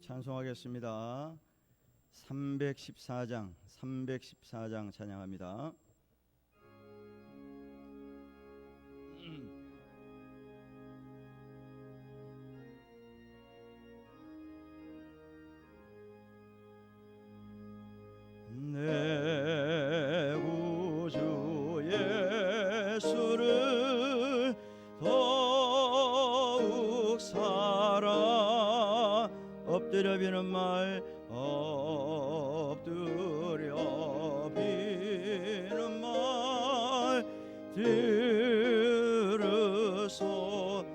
찬송하겠습니다. 314장 찬양합니다. 내 구주 예수를 더욱 사랑 엎드려 비는 말 엎드려 비는 말 들으소.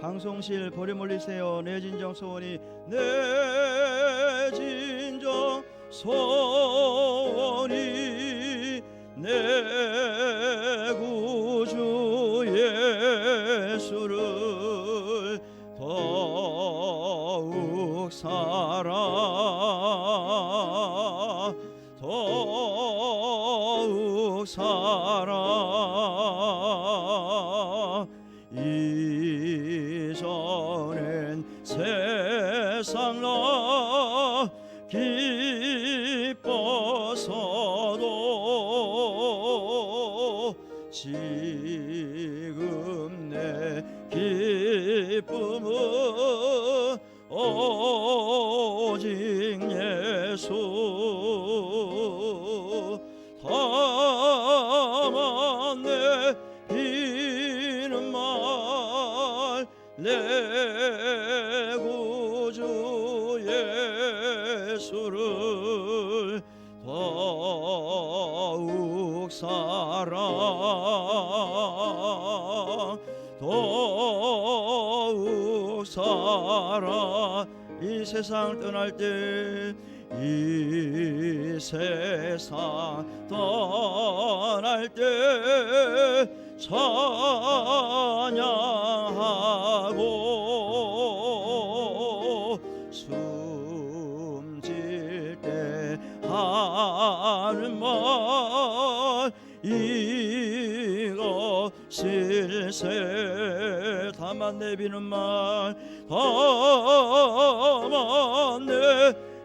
방송실 보렴 올리세요. 내 진정 소원이 내 진정 소원이 내 구주 예수를 더욱 사랑 더욱 사랑 이전엔 세상 나 기뻐서도 지금 내 기쁨은 오직 예수. 다만 내 비는 말 내 구주 예수를 더욱 사랑 더욱 사랑. 이 세상을 떠날 때 이 세상 떠날 때 찬양하고 숨질 때 하는 말 이것일세. 다만 내비는 말 다만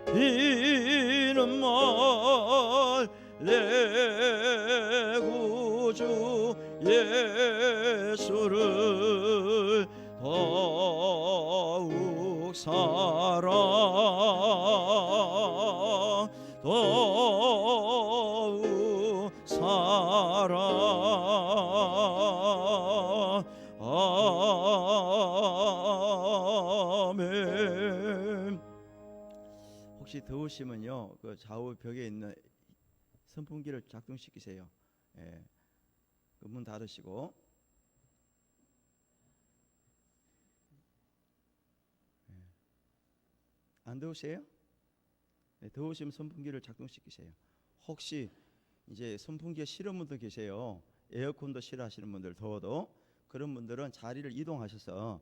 내비는 말 내 구주 예수를 더욱 사랑 더욱 사랑. 아멘. 혹시 더우시면요, 그 좌우 벽에 있는 선풍기를 작동시키세요. 예. 그 문 닫으시고. 예. 안 더우세요? 네, 더우시면 선풍기를 작동시키세요. 혹시 이제 선풍기가 싫은 분도 계세요. 에어컨도 싫어하시는 분들, 더워도 그런 분들은 자리를 이동하셔서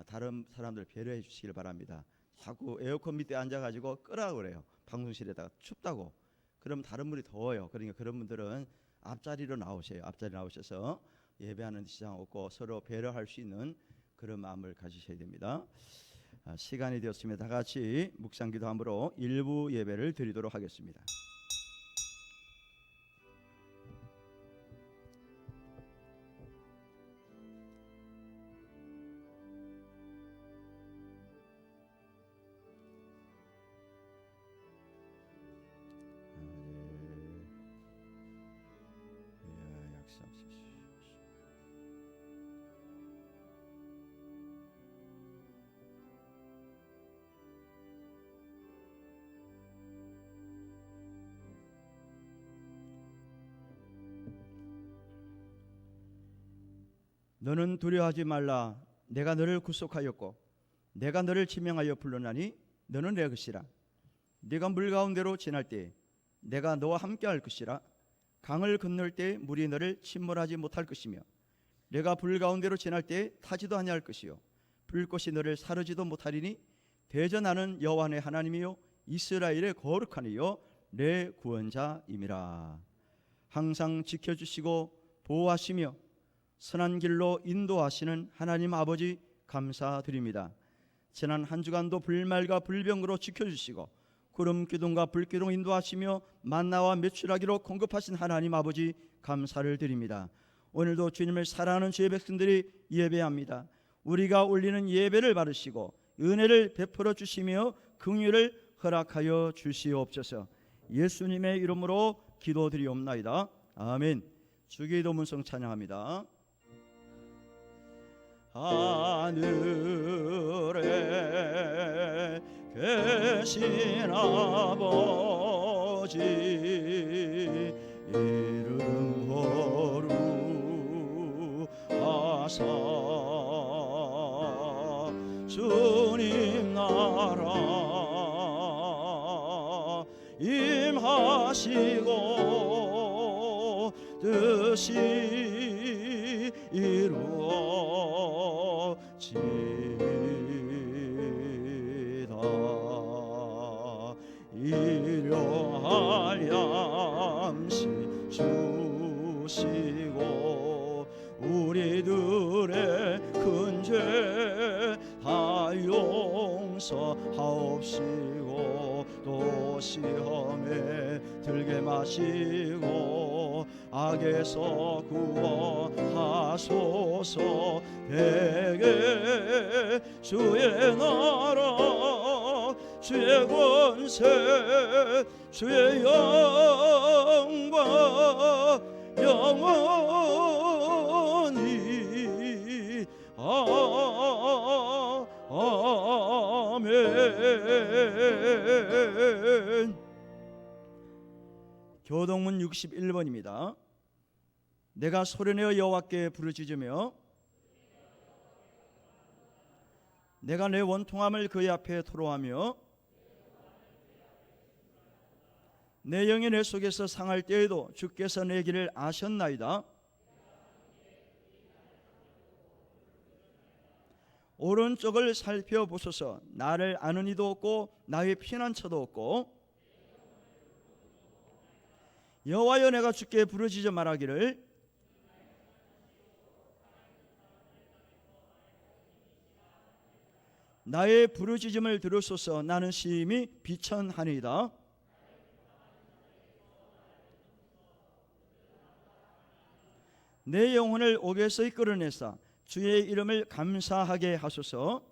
다른 사람들 배려해 주시길 바랍니다. 자꾸 에어컨 밑에 앉아가지고 끄라고 그래요. 방송실에다가 춥다고. 그럼 다른 분이 더워요. 그러니까 그런 분들은 앞자리로 나오세요. 앞자리 나오셔서 예배하는 지장 없고 서로 배려할 수 있는 그런 마음을 가지셔야 됩니다. 시간이 되었으면 다 같이 묵상기도 함으로 일부 예배를 드리도록 하겠습니다. 너는 두려워하지 말라. 내가 너를 구속하였고 내가 너를 지명하여 불러나니 너는 내 것이라. 네가 물 가운데로 지날 때 내가 너와 함께할 것이라. 강을 건널 때 물이 너를 침몰하지 못할 것이며 내가 불 가운데로 지날 때 타지도 아니할 것이요 불꽃이 너를 사르지도 못하리니 대전하는 여호와 내 하나님이요 이스라엘의 거룩한 이요 내 구원자임이라. 항상 지켜주시고 보호하시며 선한 길로 인도하시는 하나님 아버지 감사드립니다. 지난 한 주간도 불말과 불병으로 지켜주시고 구름 기둥과 불 기둥 인도하시며 만나와 메추라기로 공급하신 하나님 아버지 감사를 드립니다. 오늘도 주님을 사랑하는 주의 백성들이 예배합니다. 우리가 올리는 예배를 받으시고 은혜를 베풀어 주시며 긍휼을 허락하여 주시옵소서. 예수님의 이름으로 기도드리옵나이다. 아멘. 주기도문성 찬양합니다. 하늘에 계신 아버지 이름 거룩하사 주님 나라 임하시고 뜻이 이루어지다. 일용할 양식 주시고 우리들의 큰 죄 다 용서하옵시고 또 시험에 들게 마시고 악에서 구원하소서. 대개 주의 나라 주의 권세 주의 영광 영원히 아멘. 교동문 61번입니다. 내가 소리내어 여호와께 부르짖으며 내가 내 원통함을 그의 앞에 토로하며 내 영이 내 속에서 상할 때에도 주께서 내 길을 아셨나이다. 오른쪽을 살펴보소서. 나를 아는 이도 없고 나의 피난처도 없고 여호와여 내가 주께 부르짖어 말하기를 나의 부르짖음을 들으소서. 나는 심히 비천하니이다. 내 영혼을 옥에서 이끌어내사 주의 이름을 감사하게 하소서.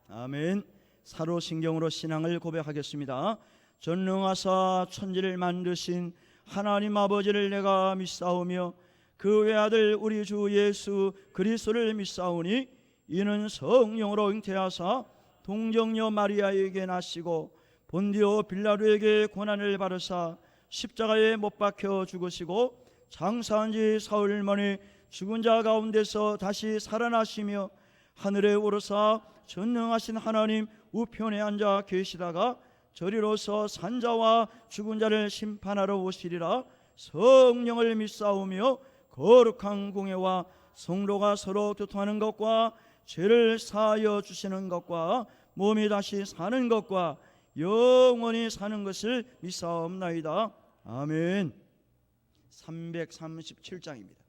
아멘. 사로신경으로 신앙을 고백하겠습니다. 전능하사 천지를 만드신 하나님 아버지를 내가 믿사오며 그 외아들 우리 주 예수 그리스도를 믿사오니 이는 성령으로 잉태하사 동정녀 마리아에게 나시고 본디오 빌라도에게 고난을 받으사 십자가에 못 박혀 죽으시고 장사한 지 사흘 만에 죽은 자 가운데서 다시 살아나시며 하늘에 오르사 전능하신 하나님 우편에 앉아 계시다가 저리로서 산자와 죽은 자를 심판하러 오시리라. 성령을 믿사오며 거룩한 공예와 성도가 서로 교통하는 것과 죄를 사하여 주시는 것과 몸이 다시 사는 것과 영원히 사는 것을 믿사옵나이다. 아멘. 337장입니다.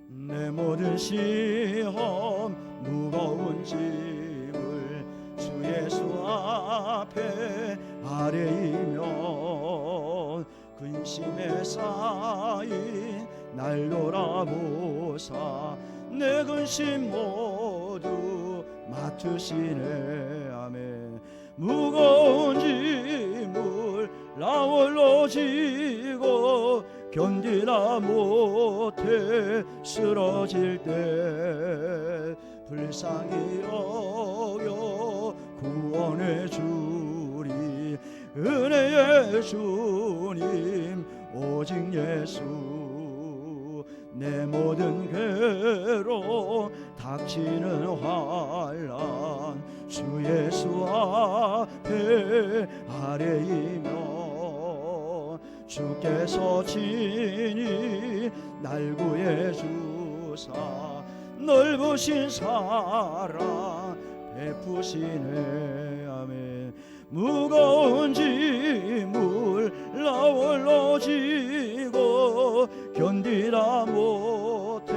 내 모든 시험 무거운 짐을 주 예수 앞에 아뢰이면 근심에 쌓인 날 돌아보사 내 근심 모두 맡으시네. 아멘. 무거운 짐을 나 홀로 지고 견디다 못해 쓰러질 때 불쌍히 여겨 구원해 주리. 은혜의 주님 오직 예수. 내 모든 괴로 닥치는 환난 주 예수 앞에 아뢰이며 주께서 친히 날 구해 주사 넓으신 사랑 베푸시네. 아멘. 무거운 짐을 나 홀로 지고 견디다 못해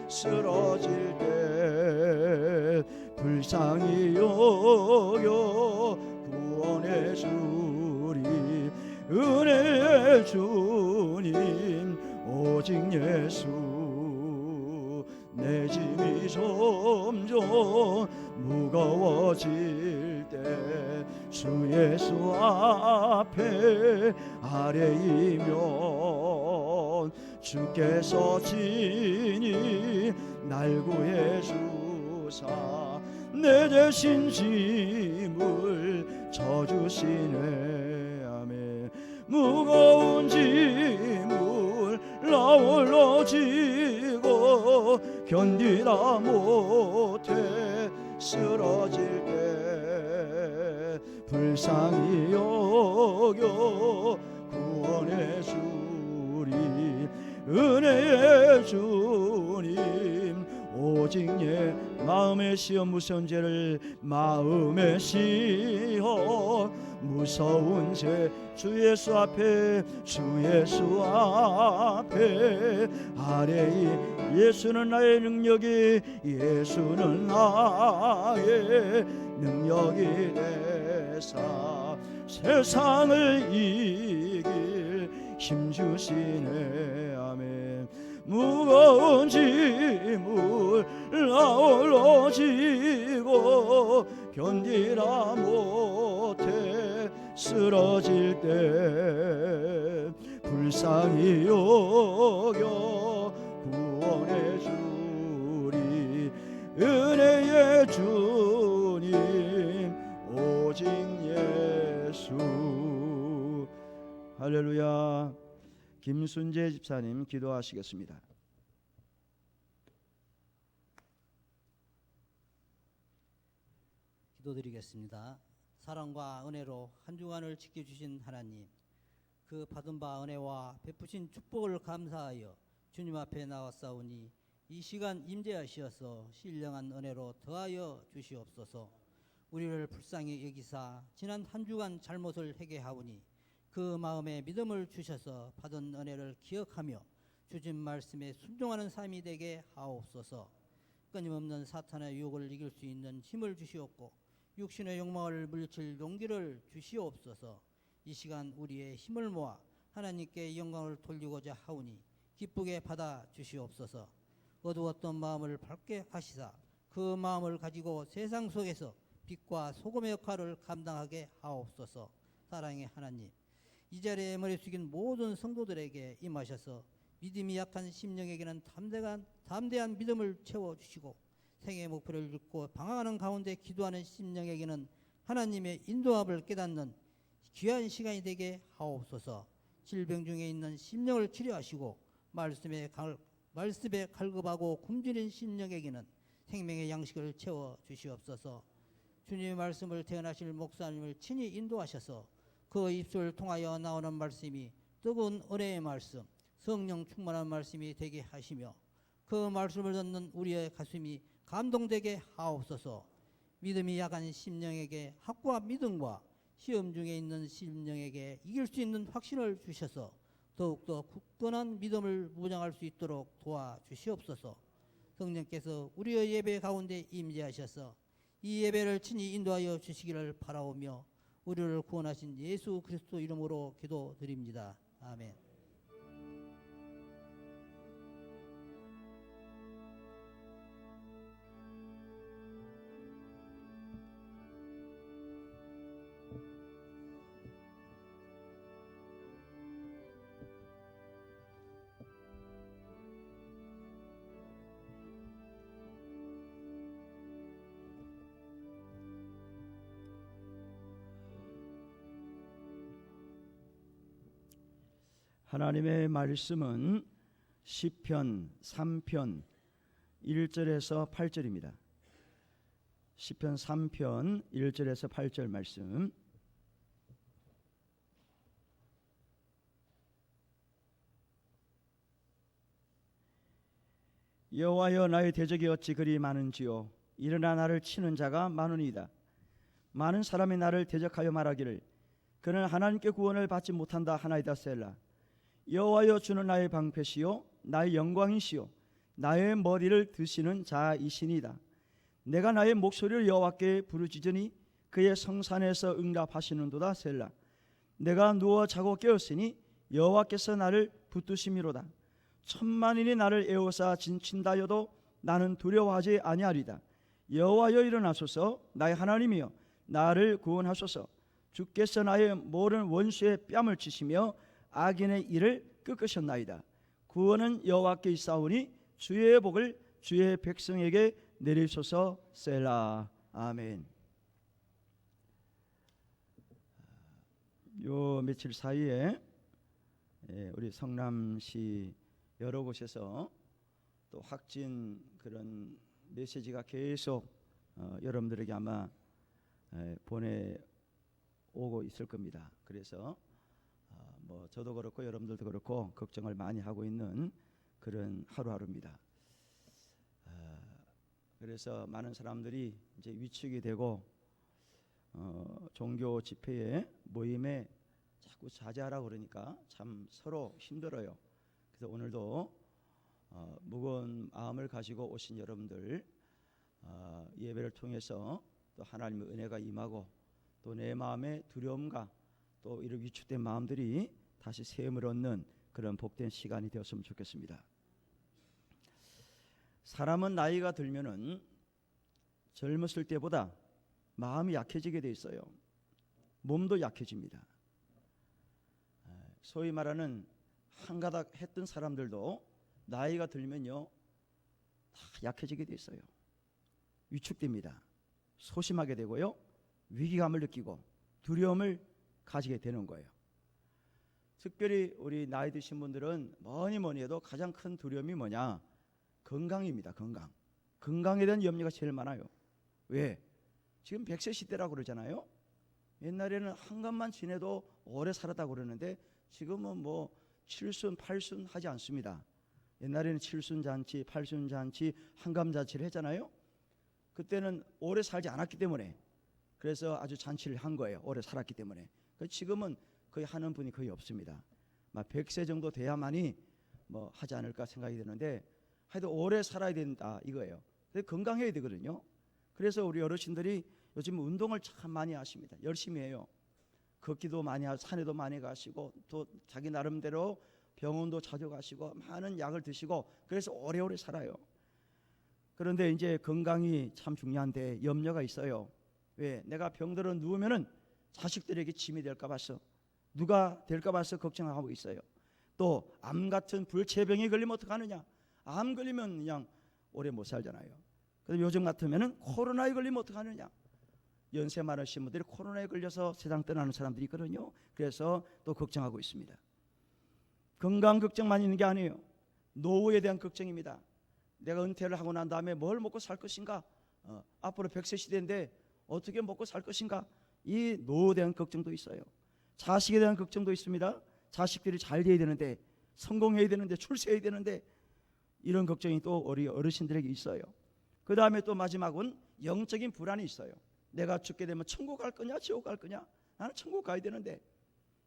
쓰러질 때 불쌍히 여겨 구원해 주리 은혜의 주님 오직 예수 내 짐이 점점 무거워질 때 주 예수 앞에 아뢰이면 주께서 친히 날 구해 주사 내 대신 짐을 져주시네. 아멘. 무거운 짐을 나 홀로 지고 견디다 못해 쓰러질 때 불쌍히 여겨 구원해 주리 은혜의 주님 오직 예 마음의 시험 무서운 죄를 마음의 시험 무서운 죄 주 예수 앞에 주 예수 앞에 아뢰이 예수는 나의 능력이 예수는 나의 능력이 되사 세상을 이길 힘 주시네. 아멘. 무거운 짐을 나 홀로 지고 견디다 못해 쓰러질 때 불쌍히 여겨 구원해 주리 은혜의 주님 오직 예수. 할렐루야. 김순재 집사님 기도하시겠습니다. 기도드리겠습니다. 사랑과 은혜로 한 주간을 지켜주신 하나님, 그 받은 바 은혜와 베푸신 축복을 감사하여 주님 앞에 나왔사오니 이 시간 임재하시어서 신령한 은혜로 더하여 주시옵소서. 우리를 불쌍히 여기사 지난 한 주간 잘못을 회개하오니 그 마음에 믿음을 주셔서 받은 은혜를 기억하며 주신 말씀에 순종하는 삶이 되게 하옵소서. 끊임없는 사탄의 유혹을 이길 수 있는 힘을 주시옵고 육신의 욕망을 물리칠 용기를 주시옵소서. 이 시간 우리의 힘을 모아 하나님께 영광을 돌리고자 하오니 기쁘게 받아 주시옵소서. 어두웠던 마음을 밝게 하시사 그 마음을 가지고 세상 속에서 빛과 소금의 역할을 감당하게 하옵소서. 사랑의 하나님, 이 자리에 머리 숙인 모든 성도들에게 임하셔서 믿음이 약한 심령에게는 담대한 믿음을 채워주시고 생의 목표를 잃고 방황하는 가운데 기도하는 심령에게는 하나님의 인도함을 깨닫는 귀한 시간이 되게 하옵소서. 질병 중에 있는 심령을 치료하시고 말씀에 갈급하고 굶주린 심령에게는 생명의 양식을 채워주시옵소서. 주님의 말씀을 태어나실 목사님을 친히 인도하셔서 그 입술을 통하여 나오는 말씀이 뜨거운 은혜의 말씀, 성령 충만한 말씀이 되게 하시며 그 말씀을 듣는 우리의 가슴이 감동되게 하옵소서. 믿음이 약한 심령에게 확고한 믿음과 시험 중에 있는 심령에게 이길 수 있는 확신을 주셔서 더욱더 굳건한 믿음을 무장할 수 있도록 도와주시옵소서. 성령께서 우리의 예배 가운데 임재하셔서 이 예배를 친히 인도하여 주시기를 바라오며 우리를 구원하신 예수 그리스도 이름으로 기도드립니다. 아멘. 하나님의 말씀은 시편 3편 1절에서 8절입니다. 시편 3편 1절에서 8절 말씀. 여호와여 나의 대적이 어찌 그리 많은지요. 일어나 나를 치는 자가 많으니이다. 많은 사람이 나를 대적하여 말하기를 그는 하나님께 구원을 받지 못한다 하나이다 셀라. 여호와여 주는 나의 방패시요 나의 영광이시요 나의 머리를 드시는 자이시니이다. 내가 나의 목소리를 여호와께 부르짖으니 그의 성산에서 응답하시는도다 셀라. 내가 누워 자고 깨었으니 여호와께서 나를 붙드심이로다. 천만인이 나를 에워싸 진친다여도 나는 두려워하지 아니하리다. 여호와여 일어나소서. 나의 하나님이여 나를 구원하소서. 주께서 나의 모든 원수의 뺨을 치시며 악인의 일을 꺾으셨나이다. 구원은 여호와께 있사오니 주의 복을 주의 백성에게 내리소서. 셀라. 아멘. 요 며칠 사이에 우리 성남시 여러 곳에서 또 확진 그런 메시지가 계속 여러분들에게 아마 보내오고 있을 겁니다. 그래서 뭐 저도 그렇고 여러분들도 그렇고 걱정을 많이 하고 있는 그런 하루하루입니다. 그래서 많은 사람들이 이제 위축이 되고 종교 집회에 모임에 자꾸 자제하라고 그러니까 참 서로 힘들어요. 그래서 오늘도 무거운 마음을 가지고 오신 여러분들 예배를 통해서 또 하나님의 은혜가 임하고 또 내 마음의 두려움과 또 이런 위축된 마음들이 다시 샘을 얻는 그런 복된 시간이 되었으면 좋겠습니다. 사람은 나이가 들면은 젊었을 때보다 마음이 약해지게 돼 있어요. 몸도 약해집니다. 소위 말하는 한가닥 했던 사람들도 나이가 들면요 다 약해지게 돼 있어요. 위축됩니다. 소심하게 되고요 위기감을 느끼고 두려움을 가지게 되는 거예요. 특별히 우리 나이 드신 분들은 뭐니 해도 가장 큰 두려움이 뭐냐? 건강입니다. 건강에 대한 염려가 제일 많아요. 왜? 지금 100세 시대라고 그러잖아요. 옛날에는 한갑만 지내도 오래 살았다고 그러는데 지금은 뭐 7순 8순 하지 않습니다. 옛날에는 7순 잔치 8순 잔치 한갑 잔치를 했잖아요. 그때는 오래 살지 않았기 때문에 그래서 아주 잔치를 한 거예요. 오래 살았기 때문에. 지금은 거의 하는 분이 거의 없습니다. 100세 정도 돼야만이 뭐 하지 않을까 생각이 드는데 하여튼 오래 살아야 된다 이거예요. 건강해야 되거든요. 그래서 우리 어르신들이 요즘 운동을 참 많이 하십니다. 열심히 해요. 걷기도 많이 하고 산에도 많이 가시고 또 자기 나름대로 병원도 자주 가시고 많은 약을 드시고 그래서 오래오래 살아요. 그런데 이제 건강이 참 중요한데 염려가 있어요. 왜? 내가 병들어 누우면은 자식들에게 짐이 될까 봐서 누가 될까 봐서 걱정하고 있어요. 또 암 같은 불치병에 걸리면 어떡하느냐? 암 걸리면 그냥 오래 못 살잖아요. 그래서 요즘 같으면은 코로나에 걸리면 어떡하느냐? 연세 많으신 분들이 코로나에 걸려서 세상 떠나는 사람들이 있거든요. 그래서 또 걱정하고 있습니다. 건강 걱정만 있는 게 아니에요. 노후에 대한 걱정입니다. 내가 은퇴를 하고 난 다음에 뭘 먹고 살 것인가? 앞으로 100세 시대인데 어떻게 먹고 살 것인가? 이 노후에 대한 걱정도 있어요. 자식에 대한 걱정도 있습니다. 자식들이 잘 돼야 되는데 성공해야 되는데 출세해야 되는데 이런 걱정이 또 우리 어르신들에게 있어요. 그 다음에 또 마지막은 영적인 불안이 있어요. 내가 죽게 되면 천국 갈 거냐 지옥 갈 거냐? 나는 천국 가야 되는데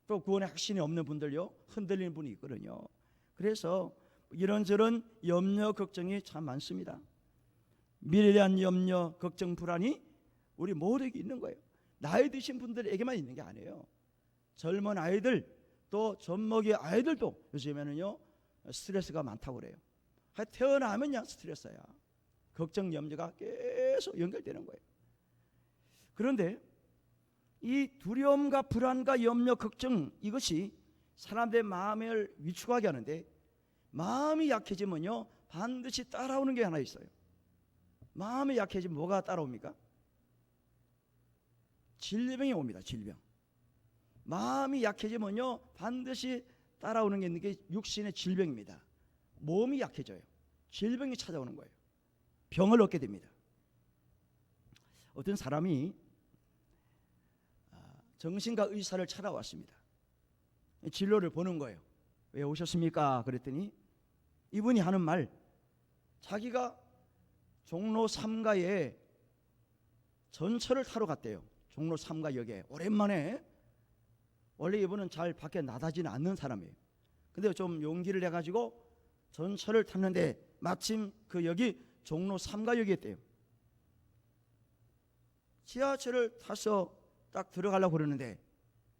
또 구원의 확신이 없는 분들요 흔들리는 분이 있거든요. 그래서 이런저런 염려 걱정이 참 많습니다. 미래에 대한 염려 걱정 불안이 우리 모두에게 있는 거예요. 나이 드신 분들에게만 있는 게 아니에요. 젊은 아이들 또 젖먹이 아이들도 요즘에는요 스트레스가 많다고 그래요. 태어나면 그냥 스트레스야. 걱정 염려가 계속 연결되는 거예요. 그런데 이 두려움과 불안과 염려 걱정 이것이 사람들의 마음을 위축하게 하는데 마음이 약해지면요 반드시 따라오는 게 하나 있어요. 마음이 약해지면 뭐가 따라옵니까? 질병이 옵니다. 질병. 마음이 약해지면요 반드시 따라오는 게 있는 게 육신의 질병입니다. 몸이 약해져요. 질병이 찾아오는 거예요. 병을 얻게 됩니다. 어떤 사람이 정신과 의사를 찾아왔습니다. 진료를 보는 거예요. 왜 오셨습니까? 그랬더니 이분이 하는 말, 자기가 종로 3가에 전철을 타러 갔대요. 종로 3가역에 오랜만에, 원래 이분은 잘 밖에 나다지는 않는 사람이에요. 근데 좀 용기를 내가지고 전철을 탔는데 마침 그 역이 종로 3가역이었대요. 지하철을 타서 딱 들어가려고 그러는데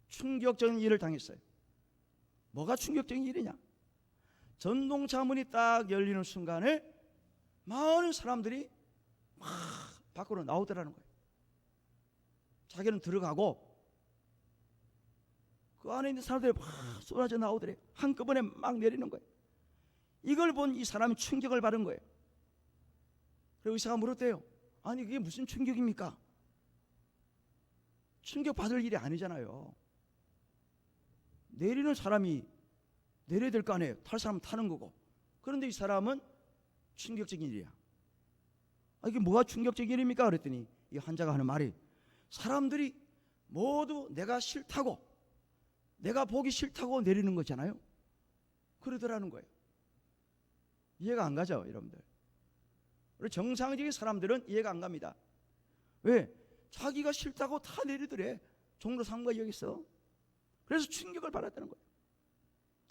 충격적인 일을 당했어요. 뭐가 충격적인 일이냐? 전동차 문이 딱 열리는 순간에 많은 사람들이 막 밖으로 나오더라는 거예요. 자기는 들어가고 그 안에 있는 사람들이 막 쏟아져 나오더래요. 한꺼번에 막 내리는 거예요. 이걸 본 이 사람이 충격을 받은 거예요. 그래서 의사가 물었대요. 아니 그게 무슨 충격입니까? 충격받을 일이 아니잖아요. 내리는 사람이 내려야 될 거 아니에요. 탈 사람은 타는 거고. 그런데 이 사람은 충격적인 일이야. 이게 뭐가 충격적인 일입니까? 그랬더니 이 환자가 하는 말이, 사람들이 모두 내가 싫다고, 내가 보기 싫다고 내리는 거잖아요. 그러더라는 거예요. 이해가 안 가죠, 여러분들? 우리 정상적인 사람들은 이해가 안 갑니다. 왜? 자기가 싫다고 다 내리더래. 종로 3가역에서. 그래서 충격을 받았다는 거예요.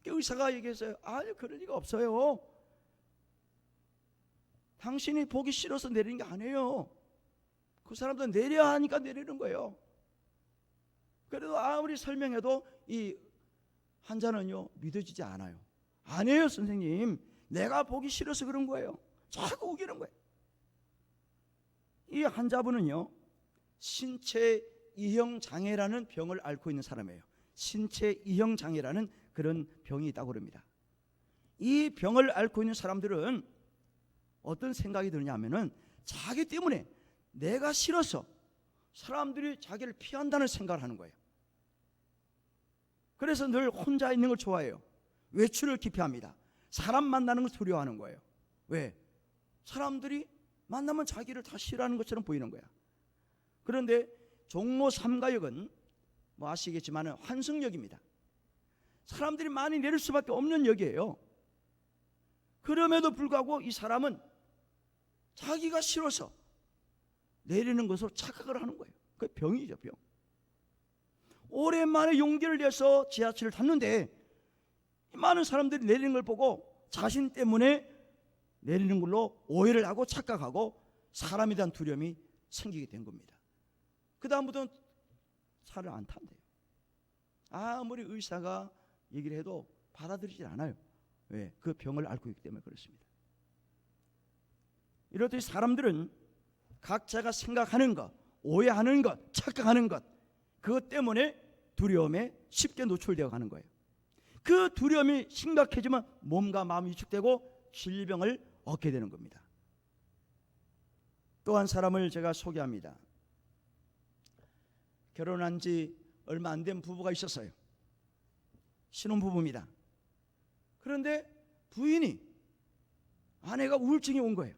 의사가 얘기했어요. 아니 그럴 리가 없어요. 당신이 보기 싫어서 내리는 게 아니에요. 그 사람도 내려야 하니까 내리는 거예요. 그래도 아무리 설명해도 이 환자는요 믿어지지 않아요. 아니에요 선생님, 내가 보기 싫어서 그런 거예요. 자꾸 우기는 거예요. 이 환자분은요 신체 이형 장애라는 병을 앓고 있는 사람이에요. 신체 이형 장애라는 그런 병이 있다고 그럽니다. 이 병을 앓고 있는 사람들은 어떤 생각이 드냐면은 자기 때문에 내가 싫어서 사람들이 자기를 피한다는 생각을 하는 거예요. 그래서 늘 혼자 있는 걸 좋아해요. 외출을 기피합니다. 사람 만나는 걸 두려워하는 거예요. 왜? 사람들이 만나면 자기를 다 싫어하는 것처럼 보이는 거야. 그런데 종로 3가역은 뭐 아시겠지만 환승역입니다. 사람들이 많이 내릴 수밖에 없는 역이에요. 그럼에도 불구하고 이 사람은 자기가 싫어서 내리는 것으로 착각을 하는 거예요. 그게 병이죠, 병. 오랜만에 용기를 내서 지하철을 탔는데 많은 사람들이 내리는 걸 보고 자신 때문에 내리는 걸로 오해를 하고 착각하고 사람에 대한 두려움이 생기게 된 겁니다. 그 다음부터는 차를 안 탄대요. 아무리 의사가 얘기를 해도 받아들이질 않아요. 왜? 그 병을 앓고 있기 때문에 그렇습니다. 이렇듯이 사람들은 각자가 생각하는 것, 오해하는 것, 착각하는 것, 그것 때문에 두려움에 쉽게 노출되어 가는 거예요. 그 두려움이 심각해지면 몸과 마음이 위축되고 질병을 얻게 되는 겁니다. 또 한 사람을 제가 소개합니다. 결혼한 지 얼마 안 된 부부가 있었어요. 신혼부부입니다. 그런데 부인이, 아내가 우울증이 온 거예요.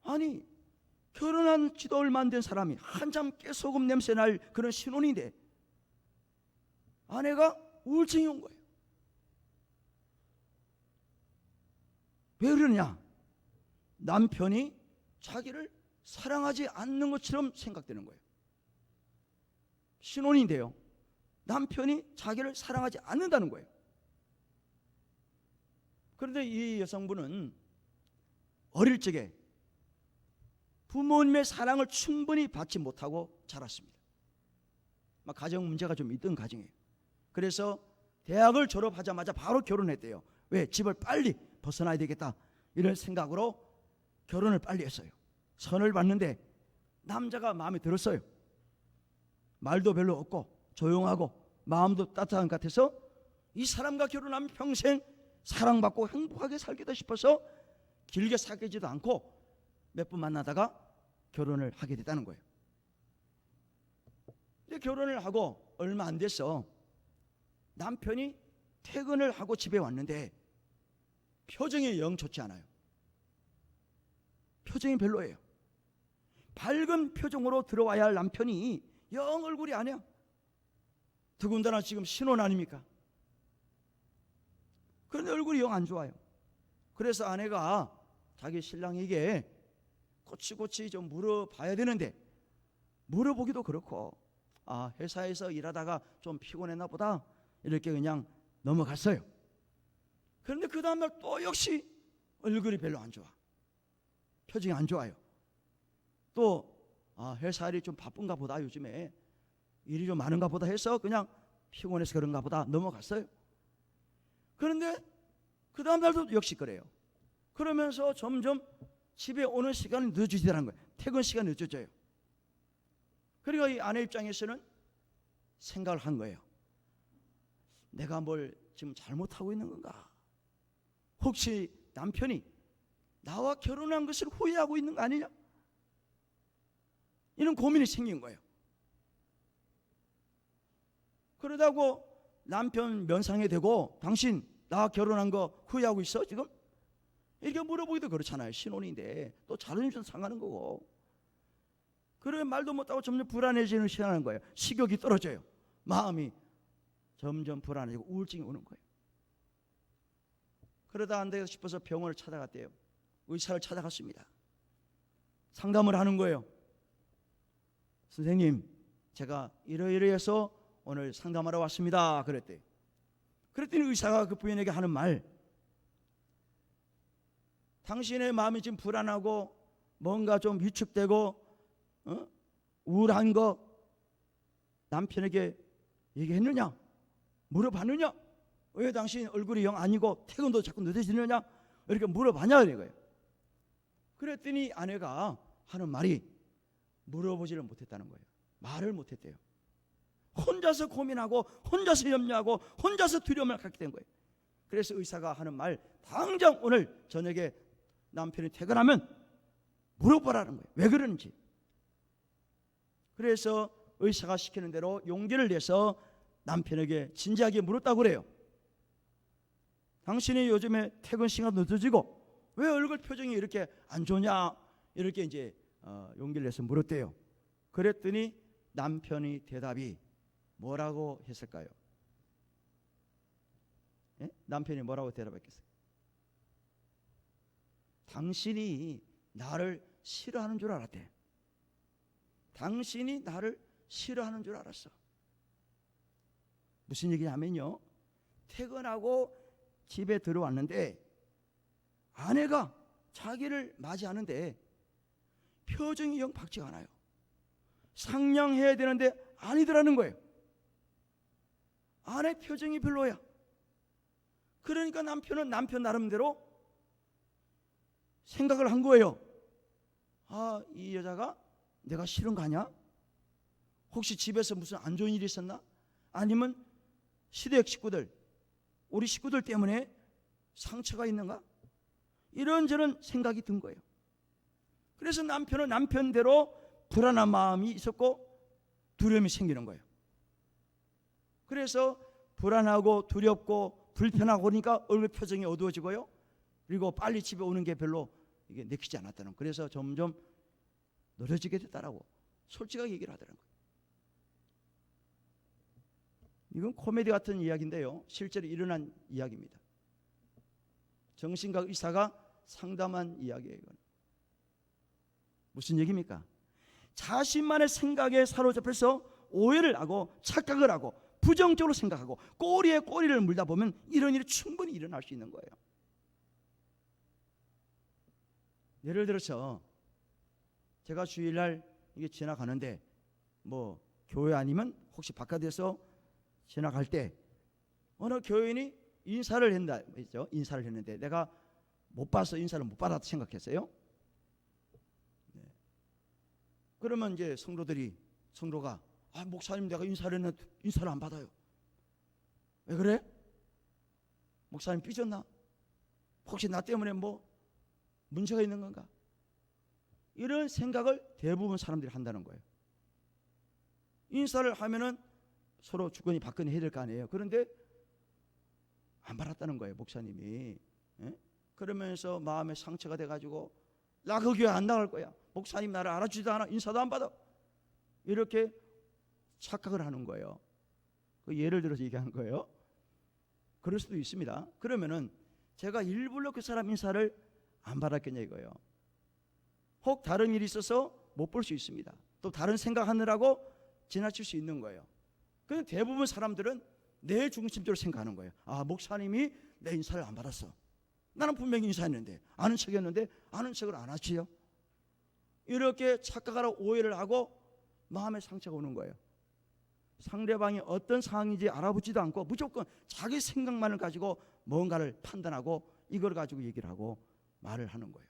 아니 결혼한 지도 얼마 안 된 사람이 한참 깨소금 냄새 날 그런 신혼인데 아내가 우울증이 온 거예요. 왜 그러냐? 남편이 자기를 사랑하지 않는 것처럼 생각되는 거예요. 신혼인데요, 남편이 자기를 사랑하지 않는다는 거예요. 그런데 이 여성분은 어릴 적에 부모님의 사랑을 충분히 받지 못하고 자랐습니다. 가정 문제가 좀 있던 가정이에요. 그래서 대학을 졸업하자마자 바로 결혼했대요. 왜? 집을 빨리 벗어나야 되겠다 이런 생각으로 결혼을 빨리 했어요. 선을 봤는데 남자가 마음에 들었어요. 말도 별로 없고 조용하고 마음도 따뜻한 것 같아서 이 사람과 결혼하면 평생 사랑받고 행복하게 살겠다 싶어서 길게 사귀지도 않고 몇 번 만나다가 결혼을 하게 됐다는 거예요. 근데 결혼을 하고 얼마 안 돼서 남편이 퇴근을 하고 집에 왔는데 표정이 영 좋지 않아요. 표정이 별로예요. 밝은 표정으로 들어와야 할 남편이 영 얼굴이 아니야. 더군다나 지금 신혼 아닙니까? 그런데 얼굴이 영 안 좋아요. 그래서 아내가 자기 신랑에게 꼬치꼬치 좀 물어봐야 되는데 물어보기도 그렇고, 아, 회사에서 일하다가 좀 피곤했나 보다 이렇게 그냥 넘어갔어요. 그런데 그 다음날 또 역시 얼굴이 별로 안 좋아. 표정이 안 좋아요. 또 회사 일이 좀 바쁜가 보다, 요즘에 일이 좀 많은가 보다 해서 그냥 피곤해서 그런가 보다 넘어갔어요. 그런데 그 다음날도 역시 그래요. 그러면서 점점 집에 오는 시간이 늦어지더라는 거예요. 퇴근 시간이 늦어져요. 그러니까 이 아내 입장에서는 생각을 한 거예요. 내가 뭘 지금 잘못하고 있는 건가? 혹시 남편이 나와 결혼한 것을 후회하고 있는 거 아니냐? 이런 고민이 생긴 거예요. 그러다고 남편 면상에 대고 당신 나와 결혼한 거 후회하고 있어 지금? 이렇게 물어보기도 그렇잖아요. 신혼인데 또 자존심 상하는 거고. 그래 말도 못하고 점점 불안해지는 시간인 거예요. 식욕이 떨어져요. 마음이 점점 불안해지고 우울증이 오는 거예요. 그러다 안 되겠다 싶어서 병원을 찾아갔대요. 의사를 찾아갔습니다. 상담을 하는 거예요. 선생님, 제가 이러이러해서 오늘 상담하러 왔습니다. 그랬더니 의사가 그 부인에게 하는 말, 당신의 마음이 지금 불안하고 뭔가 좀 위축되고 우울한 거 남편에게 얘기했느냐? 물어봤느냐? 왜 당신 얼굴이 영 아니고 퇴근도 자꾸 늦어지느냐? 이렇게 물어봤냐? 이거예요. 그랬더니 아내가 하는 말이 물어보지를 못했다는 거예요. 말을 못했대요. 혼자서 고민하고 혼자서 염려하고 혼자서 두려움을 갖게 된 거예요. 그래서 의사가 하는 말, 당장 오늘 저녁에 남편이 퇴근하면 물어보라는 거예요. 왜 그러는지. 그래서 의사가 시키는 대로 용기를 내서 남편에게 진지하게 물었다고 그래요. 당신이 요즘에 퇴근 시간 늦어지고 왜 얼굴 표정이 이렇게 안 좋냐? 이렇게 이제 용기를 내서 물었대요. 그랬더니 남편이 대답이 뭐라고 했을까요? 예? 남편이 뭐라고 대답했겠어요? 당신이 나를 싫어하는 줄 알았대. 당신이 나를 싫어하는 줄 알았어. 무슨 얘기냐면요, 퇴근하고 집에 들어왔는데 아내가 자기를 맞이하는데 표정이 영 밝지가 않아요. 상냥해야 되는데 아니더라는 거예요. 아내 표정이 별로야. 그러니까 남편은 남편 나름대로 생각을 한 거예요. 아, 이 여자가 내가 싫은 거 아니야? 혹시 집에서 무슨 안 좋은 일이 있었나? 아니면 시댁 식구들, 우리 식구들 때문에 상처가 있는가? 이런저런 생각이 든 거예요. 그래서 남편은 남편대로 불안한 마음이 있었고 두려움이 생기는 거예요. 그래서 불안하고 두렵고 불편하고 그러니까 얼굴 표정이 어두워지고요. 그리고 빨리 집에 오는 게 별로 이게 내키지 않았다는 거예요. 그래서 점점 늘어지게 됐다라고 솔직하게 얘기를 하더라는 거예요. 이건 코미디 같은 이야기인데요, 실제로 일어난 이야기입니다. 정신과 의사가 상담한 이야기예요. 이건 무슨 얘기입니까? 자신만의 생각에 사로잡혀서 오해를 하고 착각을 하고 부정적으로 생각하고 꼬리에 꼬리를 물다 보면 이런 일이 충분히 일어날 수 있는 거예요. 예를 들어서 제가 주일날 이게 지나가는데 뭐 교회 아니면 혹시 바깥에서 지나갈 때 어느 교인이 인사를 한다 했죠. 인사를 했는데 내가 못 봐서 인사를 못 받았다 생각했어요. 네. 그러면 이제 성도가 목사님 내가 인사를 했는데 인사를 안 받아요. 왜 그래? 목사님 삐졌나? 혹시 나 때문에 뭐 문제가 있는 건가? 이런 생각을 대부분 사람들이 한다는 거예요. 인사를 하면은 서로 주거니 받거니 해야 될 거 아니에요. 그런데 안 받았다는 거예요, 목사님이. 예? 그러면서 마음에 상처가 돼가지고 나 그 교회 안 나갈 거야. 목사님 나를 알아주지도 않아. 인사도 안 받아. 이렇게 착각을 하는 거예요. 그 예를 들어서 얘기하는 거예요. 그럴 수도 있습니다. 그러면은 제가 일부러 그 사람 인사를 안 받았겠냐 이거예요. 혹 다른 일이 있어서 못 볼 수 있습니다. 또 다른 생각하느라고 지나칠 수 있는 거예요. 근데 대부분 사람들은 내 중심적으로 생각하는 거예요. 아, 목사님이 내 인사를 안 받았어. 나는 분명히 인사했는데, 아는 척했는데 아는 척을 안 하지요. 이렇게 착각하라 오해를 하고 마음에 상처가 오는 거예요. 상대방이 어떤 상황인지 알아보지도 않고 무조건 자기 생각만을 가지고 뭔가를 판단하고 이걸 가지고 얘기를 하고 말을 하는 거예요.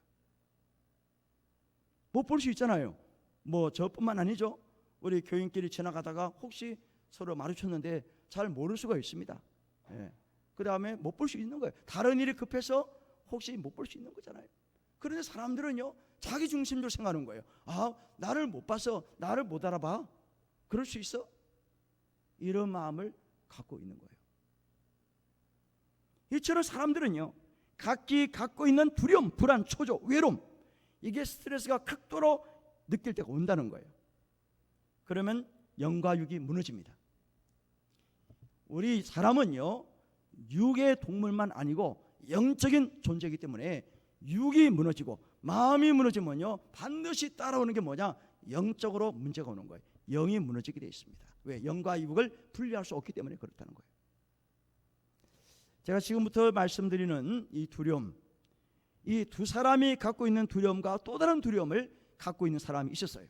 못 볼 수 있잖아요. 뭐 저뿐만 아니죠. 우리 교인끼리 지나가다가 혹시 서로 마주쳤는데 잘 모를 수가 있습니다. 예. 그 다음에 못 볼 수 있는 거예요. 다른 일이 급해서 혹시 못 볼 수 있는 거잖아요. 그런데 사람들은요, 자기 중심적으로 생각하는 거예요. 아, 나를 못 봐서 나를 못 알아봐. 그럴 수 있어? 이런 마음을 갖고 있는 거예요. 이처럼 사람들은요, 각기 갖고 있는 두려움, 불안, 초조, 외로움, 이게 스트레스가 극도로 느낄 때가 온다는 거예요. 그러면 영과 육이 무너집니다. 우리 사람은요, 육의 동물만 아니고 영적인 존재이기 때문에 육이 무너지고 마음이 무너지면요, 반드시 따라오는 게 뭐냐? 영적으로 문제가 오는 거예요. 영이 무너지게 되어 있습니다. 왜? 영과 육을 분리할 수 없기 때문에 그렇다는 거예요. 제가 지금부터 말씀드리는 이 두려움, 이 두 사람이 갖고 있는 두려움과 또 다른 두려움을 갖고 있는 사람이 있었어요.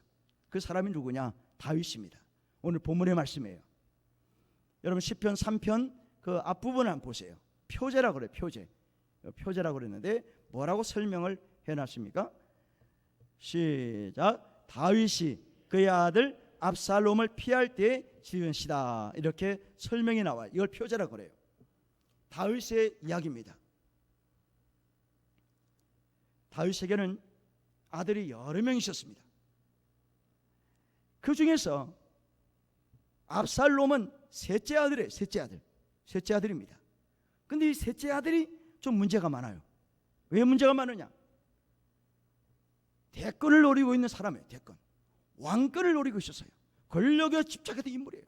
그 사람이 누구냐? 다윗입니다. 오늘 본문의 말씀이에요. 여러분 시편 3편 그 앞부분을 한번 보세요. 표제라고 그래요. 표제라고 그랬는데 뭐라고 설명을 해놨습니까? 시작. 다윗이 그의 아들 압살롬을 피할 때 지은 시다. 이렇게 설명이 나와요. 이걸 표제라고 그래요. 다윗의 이야기입니다. 다윗에게는 아들이 여러 명 있었습니다. 그 중에서 압살롬은 셋째 아들이에요. 셋째 아들입니다. 근데 이 셋째 아들이 좀 문제가 많아요. 왜 문제가 많으냐? 대권을 노리고 있는 사람이에요. 대권. 왕권을 노리고 있었어요. 권력에 집착했던 인물이에요.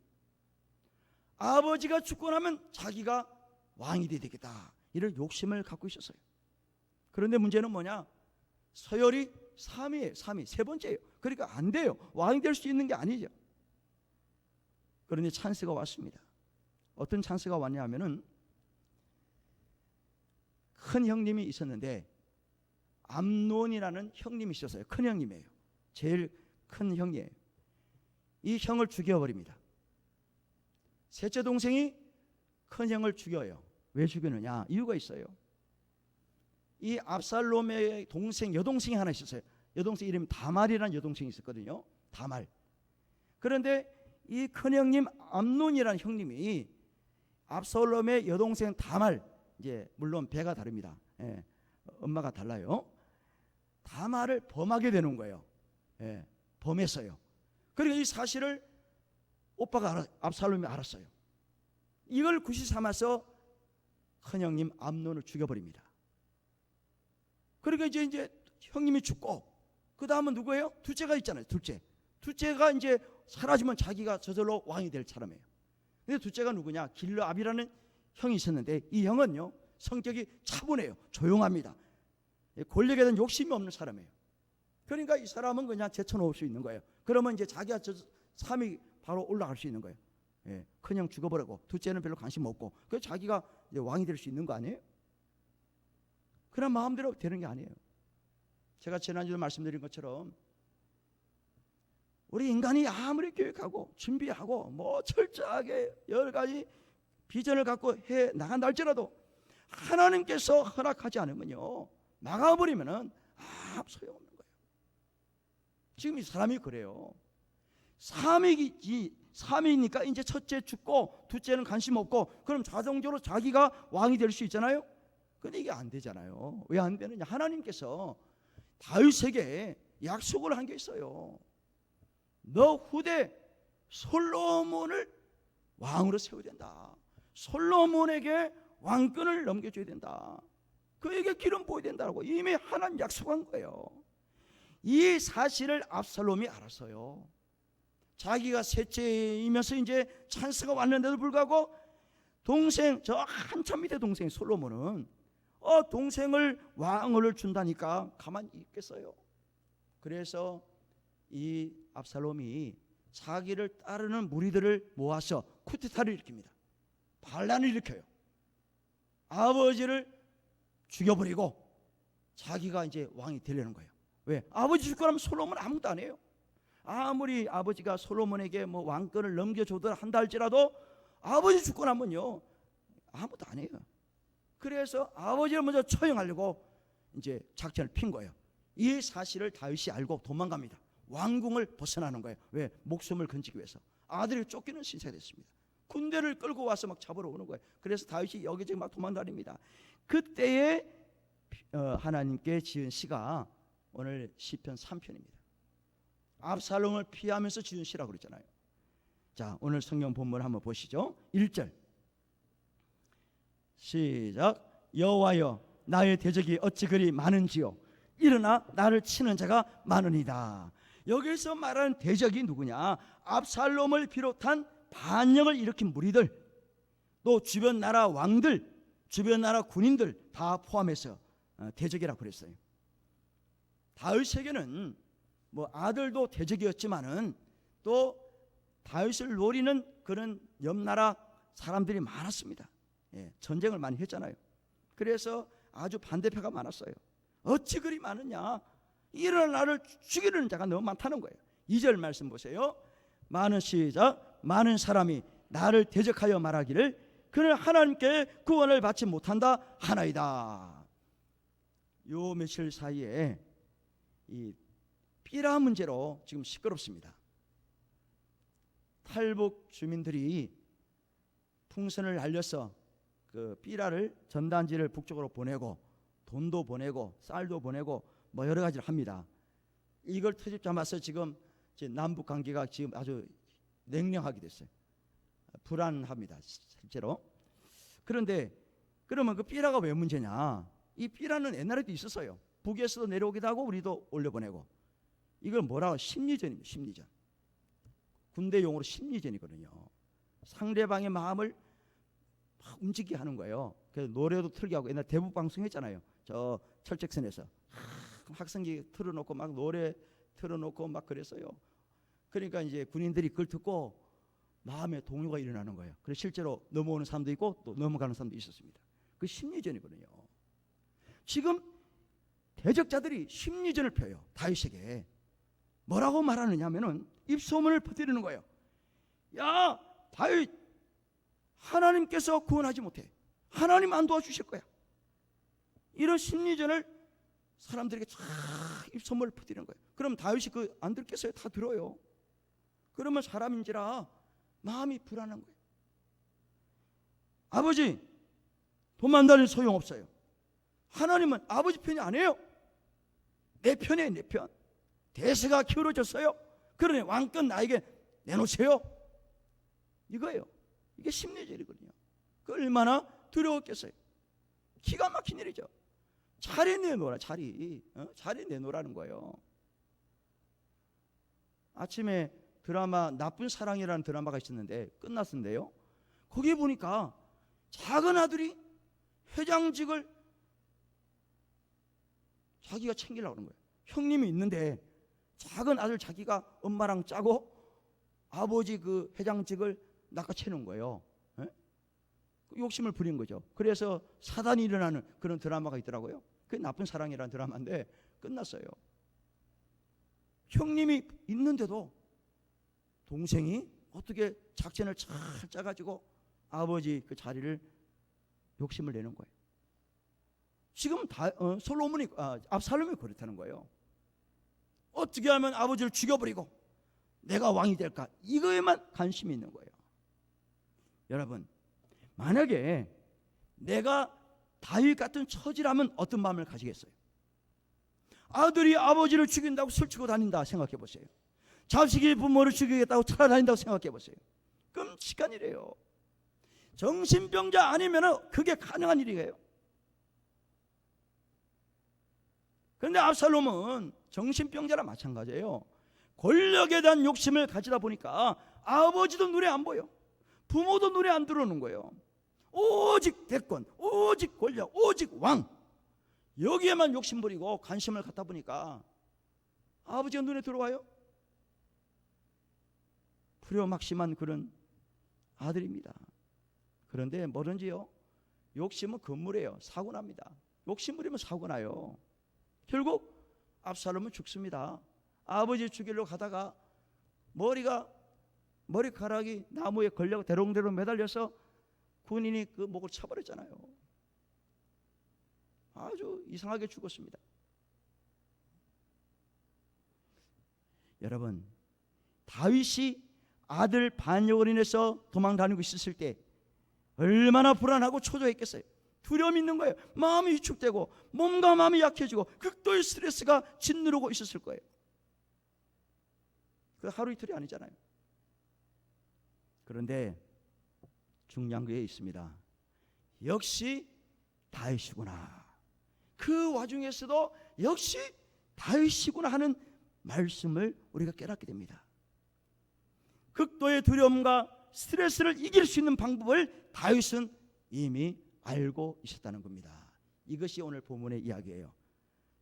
아버지가 죽고 나면 자기가 왕이 돼야 되겠다, 이런 욕심을 갖고 있었어요. 그런데 문제는 뭐냐? 서열이 3위예요. 3위, 세 번째예요. 그러니까 안 돼요. 왕이 될 수 있는 게 아니죠. 그런데 찬스가 왔습니다. 어떤 찬스가 왔냐 하면은, 큰 형님이 있었는데 암논이라는 형님이 있었어요. 큰 형님이에요. 제일 큰 형이에요. 이 형을 죽여버립니다. 셋째 동생이 큰 형을 죽여요. 왜 죽이느냐? 이유가 있어요. 이 압살롬의 동생, 여동생이 하나 있었어요. 여동생 이름이 다말이라는 여동생이 있었거든요. 다말. 그런데 이 큰형님 암논이라는 형님이 압살롬의 여동생 다말, 이제 물론 배가 다릅니다. 예, 엄마가 달라요. 다말을 범하게 되는 거예요. 예, 범했어요. 그리고 이 사실을 오빠가 압살롬이 알았어요. 이걸 구시 삼아서 큰형님 암논을 죽여버립니다. 그러니까 이제 형님이 죽고, 그 다음은 누구예요? 둘째가 있잖아요. 둘째가 이제 사라지면 자기가 저절로 왕이 될 사람이에요. 근데 둘째가 누구냐? 길르압이라는 형이 있었는데, 이 형은요, 성격이 차분해요. 조용합니다. 권력에 대한 욕심이 없는 사람이에요. 그러니까 이 사람은 그냥 제쳐놓을 수 있는 거예요. 그러면 이제 자기가 저 3위 바로 올라갈 수 있는 거예요. 예, 큰형 죽어버리고 둘째는 별로 관심 없고, 그래서 자기가 이제 왕이 될 수 있는 거 아니에요? 그런 마음대로 되는 게 아니에요. 제가 지난주에 말씀드린 것처럼 우리 인간이 아무리 교육하고 준비하고 뭐 철저하게 여러 가지 비전을 갖고 해 나간다 할지라도 하나님께서 허락하지 않으면요, 나가버리면은 아무 소용없는 거예요. 지금 이 사람이 그래요. 3위니까 이제 첫째 죽고 둘째는 관심 없고, 그럼 자동적으로 자기가 왕이 될 수 있잖아요. 근데 이게 안 되잖아요. 왜 안 되느냐? 하나님께서 다윗에게 약속을 한 게 있어요. 너 후대 솔로몬을 왕으로 세워야 된다. 솔로몬에게 왕권을 넘겨줘야 된다. 그에게 기름 부어야 된다고 이미 하나님 약속한 거예요. 이 사실을 압살롬이 알았어요. 자기가 셋째이면서 이제 찬스가 왔는데도 불구하고 동생, 저 한참 밑에 동생 솔로몬은 동생을 왕을 준다니까 가만히 있겠어요. 그래서 이 압살롬이 자기를 따르는 무리들을 모아서 쿠데타를 일으킵니다. 반란을 일으켜요. 아버지를 죽여버리고 자기가 이제 왕이 되려는 거예요. 왜? 아버지 죽고 나면 솔로몬 아무것도 안 해요. 아무리 아버지가 솔로몬에게 뭐 왕권을 넘겨줘도 한다 할지라도 아버지 죽고 나면요 아무것도 안 해요. 그래서 아버지를 먼저 처형하려고 이제 작전을 핀 거예요. 이 사실을 다윗이 알고 도망갑니다. 왕궁을 벗어나는 거예요. 왜? 목숨을 건지기 위해서. 아들이 쫓기는 신세가 됐습니다. 군대를 끌고 와서 막 잡으러 오는 거예요. 그래서 다윗이 여기저기 막 도망다닙니다. 그때에 하나님께 지은 시가 오늘 시편 3편입니다. 압살롬을 피하면서 지은 시라고 그랬잖아요. 자, 오늘 성경 본문 한번 보시죠. 1절 시작. 여호와여 나의 대적이 어찌 그리 많은지요. 일어나 나를 치는 자가 많으니이다. 여기서 말하는 대적이 누구냐? 압살롬을 비롯한 반역을 일으킨 무리들, 또 주변 나라 왕들, 주변 나라 군인들 다 포함해서 대적이라고 그랬어요. 다윗에게는 뭐 아들도 대적이었지만은 또 다윗을 노리는 그런 옆나라 사람들이 많았습니다. 예, 전쟁을 많이 했잖아요. 그래서 아주 반대표가 많았어요. 어찌 그리 많으냐? 일어나 나를 죽이려는 자가 너무 많다는 거예요. 2절 말씀 보세요. 많은 시작. 많은 사람이 나를 대적하여 말하기를 그는 하나님께 구원을 받지 못한다 하나이다. 요 며칠 사이에 이 삐라 문제로 지금 시끄럽습니다. 탈북 주민들이 풍선을 날려서 그 삐라를 전단지를 북쪽으로 보내고 돈도 보내고 쌀도 보내고 뭐 여러 가지를 합니다. 이걸 트집 잡아서 지금 남북 관계가 지금 아주 냉랭하게 됐어요. 불안합니다, 실제로. 그런데 그러면 그 삐라가 왜 문제냐? 이 삐라는 옛날에도 있었어요. 북에서도 내려오기도 하고 우리도 올려보내고. 이걸 뭐라고? 심리전입니다. 심리전. 군대 용어로 심리전이거든요. 상대방의 마음을 막 움직이게 하는 거예요. 그래서 노래도 틀게 하고, 옛날 대북 방송했잖아요. 저 철책선에서 학생기 틀어놓고 막 노래 틀어놓고 막 그랬어요. 그러니까 이제 군인들이 그걸 듣고 마음에 동요가 일어나는 거예요. 그래서 실제로 넘어오는 사람도 있고 또 넘어가는 사람도 있었습니다. 그 심리전이거든요. 지금 대적자들이 심리전을 펴요. 다윗에게 뭐라고 말하느냐 하면은 입소문을 퍼뜨리는 거예요. 야 다윗, 하나님께서 구원하지 못해. 하나님 안 도와주실 거야. 이런 심리전을 사람들에게 쫙 입소문을 퍼뜨리는 거예요. 그럼 다윗이 그 안 듣겠어요? 다 들어요. 그러면 사람인지라 마음이 불안한 거예요. 아버지, 돈만 달리 소용없어요. 하나님은 아버지 편이 아니에요. 내 편이에요. 내 편. 대세가 기울어졌어요. 그러니 왕권 나에게 내놓으세요. 이거예요. 이게 심리전이거든요. 그 얼마나 두려웠겠어요. 기가 막힌 일이죠. 자리 내놓으라. 자리 내놓으라는 거예요. 아침에 드라마 나쁜 사랑이라는 드라마가 있었는데 끝났는데요. 거기 보니까 작은 아들이 회장직을 자기가 챙기려고 하는 거예요. 형님이 있는데 작은 아들 자기가 엄마랑 짜고 아버지 그 회장직을 낚아채는 거예요. 에? 욕심을 부린 거죠. 그래서 사단이 일어나는 그런 드라마가 있더라고요. 그게 나쁜 사랑이라는 드라마인데 끝났어요. 형님이 있는데도 동생이 어떻게 작전을 잘 짜가지고 아버지 그 자리를 욕심을 내는 거예요. 지금 압살롬이 그렇다는 거예요. 어떻게 하면 아버지를 죽여버리고 내가 왕이 될까? 이거에만 관심이 있는 거예요. 여러분, 만약에 내가 다윗 같은 처지라면 어떤 마음을 가지겠어요? 아들이 아버지를 죽인다고 술치고 다닌다 생각해 보세요. 자식이 부모를 죽이겠다고 찾아다닌다고 생각해 보세요. 끔찍한 일이에요. 정신병자 아니면 그게 가능한 일이에요. 그런데 압살롬은 정신병자랑 마찬가지예요. 권력에 대한 욕심을 가지다 보니까 아버지도 눈에 안 보여. 부모도 눈에 안 들어오는 거예요. 오직 대권, 오직 권력, 오직 왕, 여기에만 욕심 부리고 관심을 갖다 보니까 아버지가 눈에 들어와요? 두려움막심한 그런 아들입니다. 그런데 뭐든지요, 욕심은 건물이에요. 사고 납니다. 욕심 부리면 사고 나요. 결국 압살롬은 죽습니다. 아버지 죽이려고 가다가 머리카락이 나무에 걸려 대롱대롱 매달려서 군인이 그 목을 쳐버렸잖아요. 아주 이상하게 죽었습니다. 여러분, 다윗이 아들 반역으로 인해서 도망다니고 있었을 때 얼마나 불안하고 초조했겠어요. 두려움이 있는 거예요. 마음이 위축되고 몸과 마음이 약해지고 극도의 스트레스가 짓누르고 있었을 거예요. 그 하루 이틀이 아니잖아요. 그런데 중요한 게 있습니다. 역시 다윗이구나. 그 와중에서도 역시 다윗이구나 하는 말씀을 우리가 깨닫게 됩니다. 극도의 두려움과 스트레스를 이길 수 있는 방법을 다윗은 이미 알고 있었다는 겁니다. 이것이 오늘 본문의 이야기예요.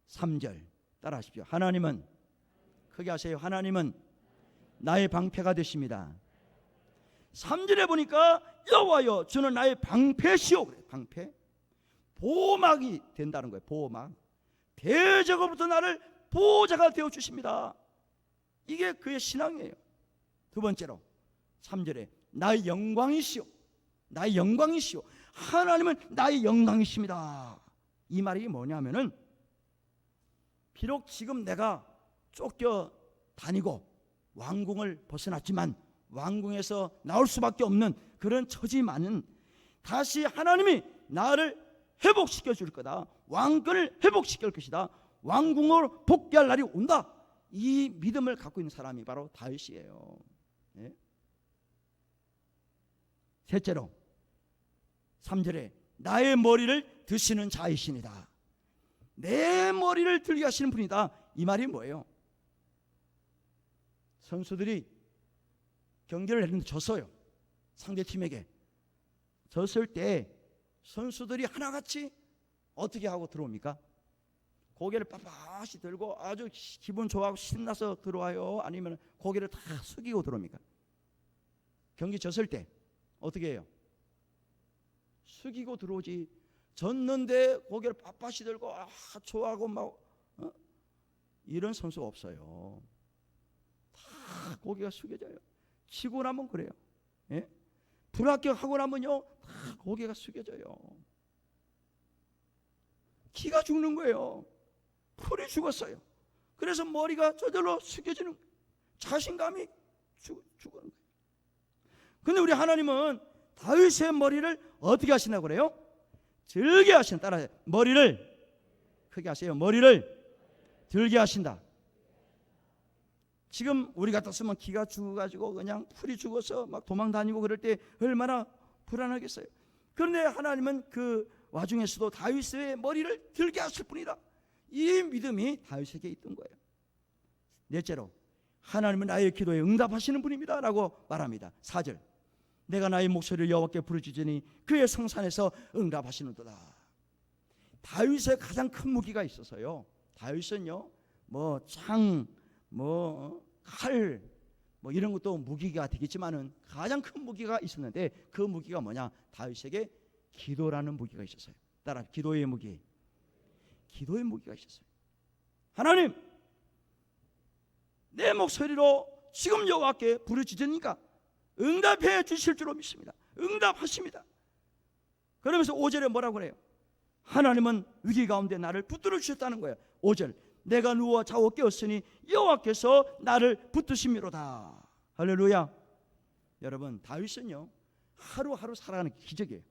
3절 따라하십시오. 하나님은, 크게 하세요. 하나님은 나의 방패가 되십니다. 3절에 보니까 여호와여 주는 나의 방패시오. 그래, 방패. 보호막이 된다는 거예요. 보호막. 대적으로부터 나를 보호자가 되어 주십니다. 이게 그의 신앙이에요. 두 번째로 3절에 나의 영광이시오. 나의 영광이시오. 하나님은 나의 영광이십니다. 이 말이 뭐냐면은, 비록 지금 내가 쫓겨 다니고 왕궁을 벗어났지만 왕궁에서 나올 수밖에 없는 그런 처지만은 다시 하나님이 나를 회복시켜 줄 거다. 왕권을 회복시킬 것이다. 왕궁으로 복귀할 날이 온다. 이 믿음을 갖고 있는 사람이 바로 다윗이에요. 네? 셋째로 3절에 나의 머리를 드시는 자이시니다. 내 머리를 들게 하시는 분이다. 이 말이 뭐예요? 선수들이 경기를 했는데 졌어요. 상대팀에게 졌을 때 선수들이 하나같이 어떻게 하고 들어옵니까? 고개를 빳빳이 들고 아주 기분 좋아하고 신나서 들어와요? 아니면 고개를 다 숙이고 들어옵니까? 경기 졌을 때 어떻게 해요? 숙이고 들어오지. 졌는데 고개를 빳빳이 들고 좋아하고 막 이런 선수가 없어요. 다 고개가 숙여져요. 지고 나면 그래요. 예? 불합격하고 나면요 다 고개가 숙여져요. 기가 죽는 거예요. 풀이 죽었어요. 그래서 머리가 저절로 숙여지는 거예요. 자신감이 죽는 거예요. 근데 우리 하나님은 다윗의 머리를 어떻게 하시냐고 그래요? 들게 하신다. 따라해요. 머리를 크게 하세요. 머리를 들게 하신다. 지금 우리 같았으면 기가 죽어가지고 그냥 풀이 죽어서 막 도망다니고 그럴 때 얼마나 불안하겠어요. 그런데 하나님은 그 와중에서도 다윗의 머리를 들게 하실 분이다. 이 믿음이 다윗에게 있던 거예요. 넷째로 하나님은 나의 기도에 응답하시는 분입니다 라고 말합니다. 4절 내가 나의 목소리를 여호와께 부르짖으니 그의 성산에서 응답하시는도다. 다윗의 가장 큰 무기가 있어서요. 다윗은요 뭐 창, 칼 이런 것도 무기가 되겠지만은 가장 큰 무기가 있었는데 그 무기가 뭐냐? 다윗에게 기도라는 무기가 있었어요. 따라 기도의 무기. 기도의 무기가 있었어요. 하나님, 내 목소리로 지금 여호와께 부르짖으니까 응답해 주실 줄로 믿습니다. 응답하십니다. 그러면서 5절에 뭐라고 그래요? 하나님은 위기 가운데 나를 붙들어 주셨다는 거예요. 5절 내가 누워 자고 깨었으니 여호와께서 나를 붙드심이로다. 할렐루야. 여러분 다윗은요 하루하루 살아가는 기적이에요.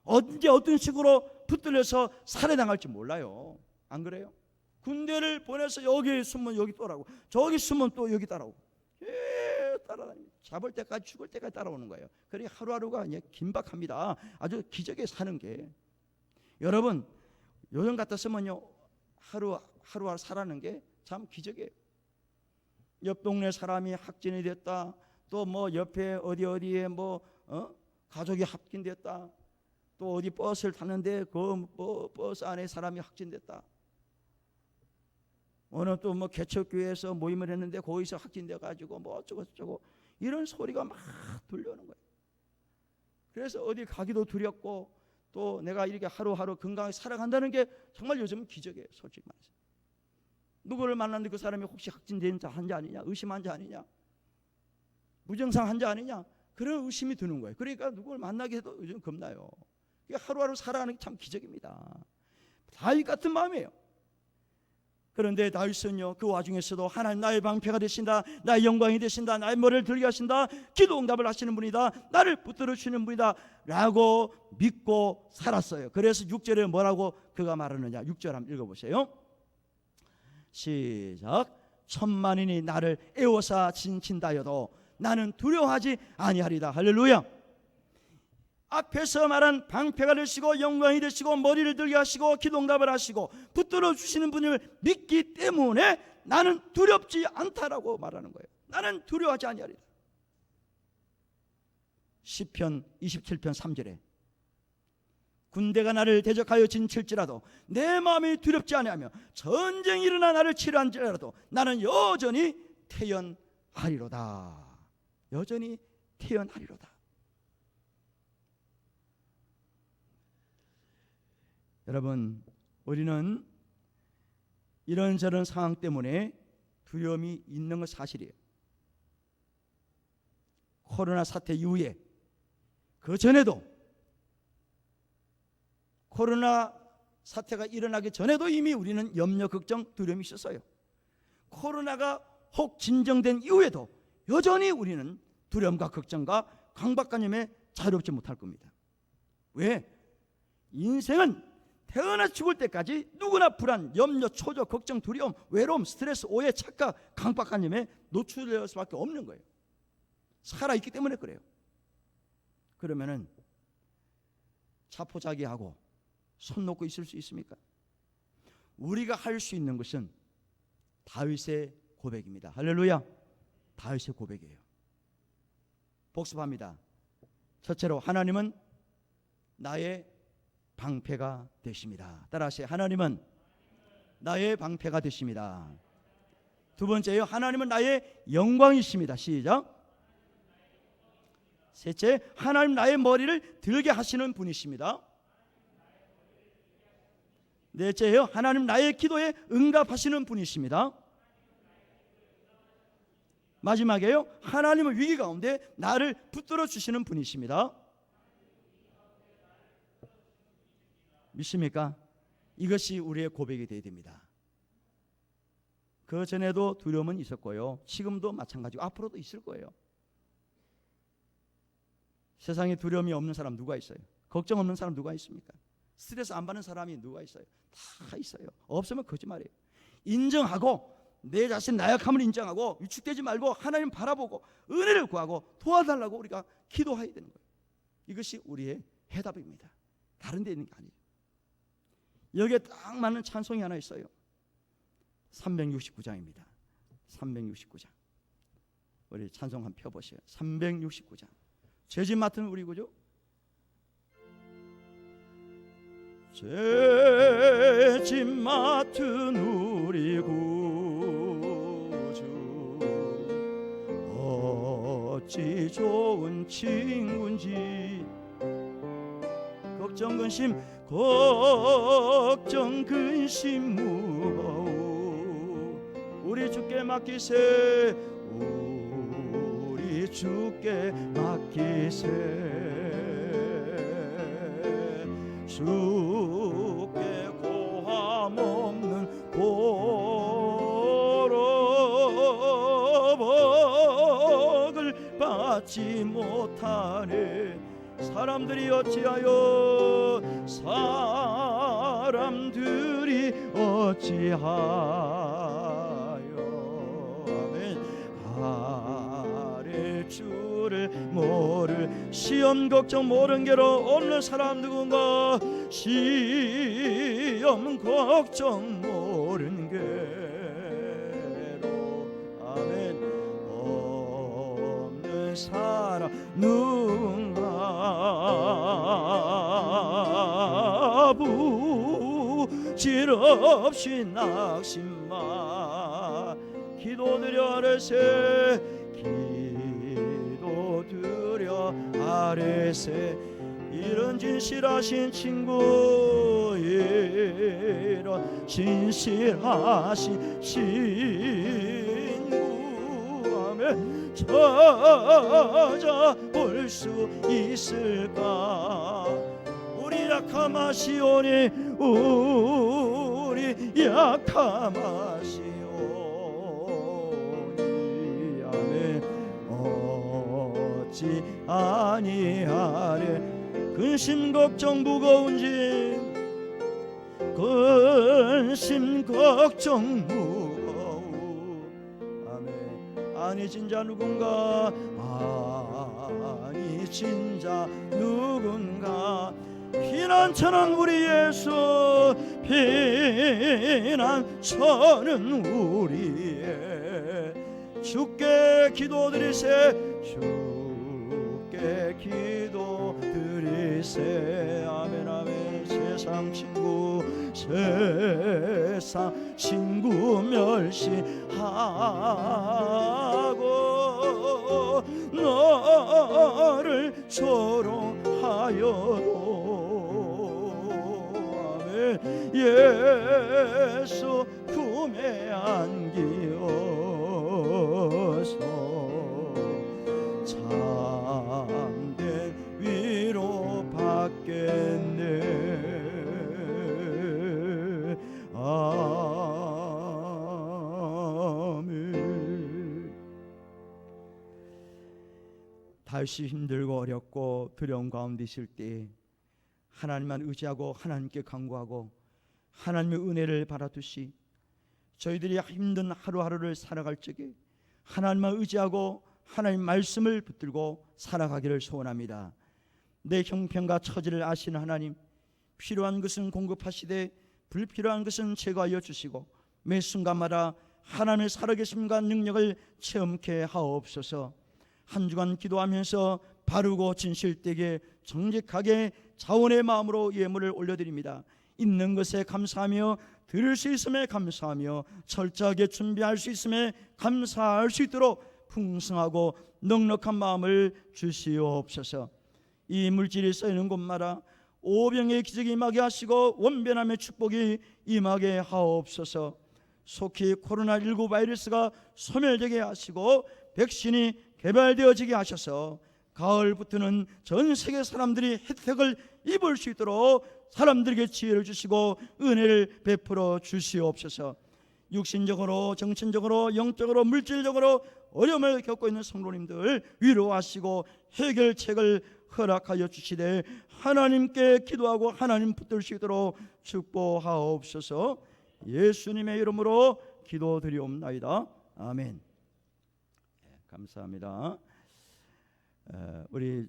언제 어떤 식으로 붙들려서 살해당할지 몰라요. 안 그래요? 군대를 보내서 여기 숨으면 여기 또라고, 저기 숨으면 또 여기 따라오고, 따라다닙니다. 잡을 때까지 죽을 때까지 따라오는 거예요. 그러니 하루하루가 긴박합니다. 아주 기적에 사는 게. 여러분 요즘 같았으면요 하루하루 살아가는 게 참 기적이에요. 옆 동네 사람이 확진이 됐다. 또 뭐 옆에 어디에 가족이 확진됐다. 또 어디 버스를 탔는데 그 버스 안에 사람이 확진됐다. 어느 또 개척교회에서 모임을 했는데 거기서 확진돼 가지고 어쩌고 저쩌고 이런 소리가 막 들려오는 거예요. 그래서 어디 가기도 두렵고 또 내가 이렇게 하루하루 건강하게 살아간다는 게 정말 요즘은 기적이에요. 솔직히 말해서. 누구를 만났는데 그 사람이 혹시 확진된 자 환자 아니냐, 의심한 자 아니냐, 무증상 환자 아니냐, 그런 의심이 드는 거예요. 그러니까 누구를 만나게 해도 요즘 겁나요. 하루하루 살아가는 게 참 기적입니다. 다윗 같은 마음이에요. 그런데 다윗은요, 그 와중에서도 하나님 나의 방패가 되신다, 나의 영광이 되신다, 나의 머리를 들게 하신다, 기도 응답을 하시는 분이다, 나를 붙들어 주시는 분이다 라고 믿고 살았어요. 그래서 6절에 뭐라고 그가 말하느냐, 6절 한번 읽어보세요. 시작. 천만인이 나를 애워싸 진친다여도 나는 두려워하지 아니하리다. 할렐루야. 앞에서 말한 방패가 되시고 영광이 되시고 머리를 들게 하시고 기도응답을 하시고 붙들어 주시는 분을 믿기 때문에 나는 두렵지 않다라고 말하는 거예요. 나는 두려워하지 아니하리라. 시편 27편 3절에 군대가 나를 대적하여 진칠지라도 내 마음이 두렵지 아니하며 전쟁이 일어나 나를 치료한지라도 나는 여전히 태연하리로다. 여전히 태연하리로다. 여러분, 우리는 이런저런 상황 때문에 두려움이 있는 건 사실이에요. 코로나 사태 이후에, 그 전에도, 코로나 사태가 일어나기 전에도 이미 우리는 염려, 걱정, 두려움이 있었어요. 코로나가 혹 진정된 이후에도 여전히 우리는 두려움과 걱정과 강박관념에 자유롭지 못할 겁니다. 왜? 인생은 태어나 죽을 때까지 누구나 불안, 염려, 초조, 걱정, 두려움, 외로움, 스트레스, 오해, 착각, 강박관념에 노출될 수밖에 없는 거예요. 살아있기 때문에 그래요. 그러면은 자포자기하고 손 놓고 있을 수 있습니까? 우리가 할 수 있는 것은 다윗의 고백입니다. 할렐루야. 다윗의 고백이에요. 복습합니다. 첫째로, 하나님은 나의 방패가 되십니다. 따라하세요. 하나님은 나의 방패가 되십니다. 두 번째요, 하나님은 나의 영광이십니다. 시작. 셋째, 하나님 나의 머리를 들게 하시는 분이십니다. 넷째요, 하나님 나의 기도에 응답하시는 분이십니다. 마지막에요, 하나님은 위기 가운데 나를 붙들어 주시는 분이십니다. 믿습니까? 이것이 우리의 고백이 되어야 됩니다. 그 전에도 두려움은 있었고요, 지금도 마찬가지고 앞으로도 있을 거예요. 세상에 두려움이 없는 사람 누가 있어요? 걱정 없는 사람 누가 있습니까? 스트레스 안 받는 사람이 누가 있어요? 다 있어요. 없으면 거짓말이에요. 인정하고 내 자신 나약함을 인정하고 위축되지 말고 하나님 바라보고 은혜를 구하고 도와달라고 우리가 기도해야 되는 거예요. 이것이 우리의 해답입니다. 다른 데 있는 게 아니에요. 여기에 딱 맞는 찬송이 하나 있어요. 369장입니다. 369장. 우리 찬송 한번 펴보세요. 369장. 죄짐 맡은 우리 구주. 죄짐 맡은 우리 구주, 어찌 좋은 친구인지. 걱정 근심 무거워 우리 주께 맡기세. 우리 주께 맡기세. 주께 고함 없는 보로복을 받지 못하네. 사람들이 어찌하여 아멘. 아래 주를 모를 시험 걱정 모른 게로 없는 사람 누군가. 시험 걱정 모른 게로 아멘 없는 사람 누군가. 부질없이 낙심마 기도드려 아뢰세. 기도드려 아래세 이런 진실하신 친구 이런 진실하신 친구 아멘 찾아볼 수 있을까 우리 약함하시오니 우리 약함하시오니 아멘 어찌 아니하래 근심 걱정 무거운 짐 근심 걱정 무거운 아멘 아니 진짜 누군가 아니 진짜 누군가 피난처는 우리 예수 피난처는 우리의 주께 기도드리세 주께 기도드리세 아멘 아멘 세상 친구 멸시하고 너를 조롱하여도 예수 품에 안기어서 참된 위로 받겠네 아멘 다시 힘들고 어렵고 두려움 가운데 있을 때 하나님만 의지하고 하나님께 간구하고 하나님의 은혜를 바라듯이 저희들이 힘든 하루하루를 살아갈 적에 하나님만 의지하고 하나님 말씀을 붙들고 살아가기를 소원합니다. 내 형편과 처지를 아시는 하나님 필요한 것은 공급하시되 불필요한 것은 제거하여 주시고 매 순간마다 하나님의 살아계심과 능력을 체험케 하옵소서. 한 주간 기도하면서 바르고 진실되게 정직하게 자원의 마음으로 예물을 올려드립니다. 있는 것에 감사하며 들을 수 있음에 감사하며 철저하게 준비할 수 있음에 감사할 수 있도록 풍성하고 넉넉한 마음을 주시옵소서. 이 물질이 쌓이는 곳마다 오병의 기적이 임하게 하시고 원변함의 축복이 임하게 하옵소서. 속히 코로나19 바이러스가 소멸되게 하시고 백신이 개발되어지게 하셔서 가을부터는 전 세계 사람들이 혜택을 입을 수 있도록 사람들에게 지혜를 주시고 은혜를 베풀어 주시옵소서. 육신적으로 정신적으로 영적으로 물질적으로 어려움을 겪고 있는 성도님들 위로하시고 해결책을 허락하여 주시되 하나님께 기도하고 하나님 붙들 수 있도록 축복하옵소서. 예수님의 이름으로 기도드리옵나이다. 아멘. 감사합니다. 우리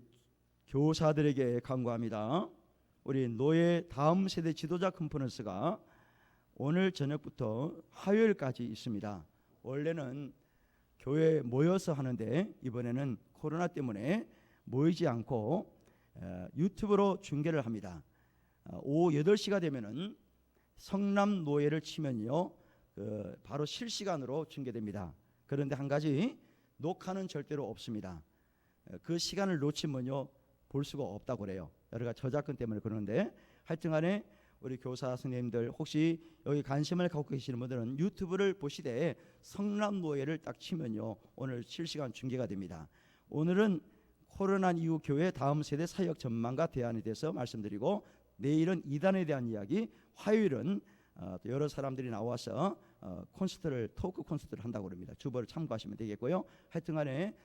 교사들에게 간구합니다. 우리 노예 다음 세대 지도자 컨퍼런스가 오늘 저녁부터 화요일까지 있습니다. 원래는 교회에 모여서 하는데 이번에는 코로나 때문에 모이지 않고 유튜브로 중계를 합니다. 오후 8시가 되면은 성남 노예를 치면요 바로 실시간으로 중계됩니다. 그런데 한 가지 녹화는 절대로 없습니다. 그 시간을 놓치면요 볼 수가 없다고 그래요. 여러 가지 저작권 때문에 그러는데 하여튼간에 우리 교사 선생님들 혹시 여기 관심을 갖고 계시는 분들은 유튜브를 보시되 성남 노예를 딱 치면요 오늘 실시간 중계가 됩니다. 오늘은 코로나 이후 교회 다음 세대 사역 전망과 대안에 대해서 말씀드리고 내일은 이단에 대한 이야기, 화요일은 여러 사람들이 나와서 토크 콘서트를 한다고 합니다. 주보를 참고하시면 되겠고요. 하여튼간에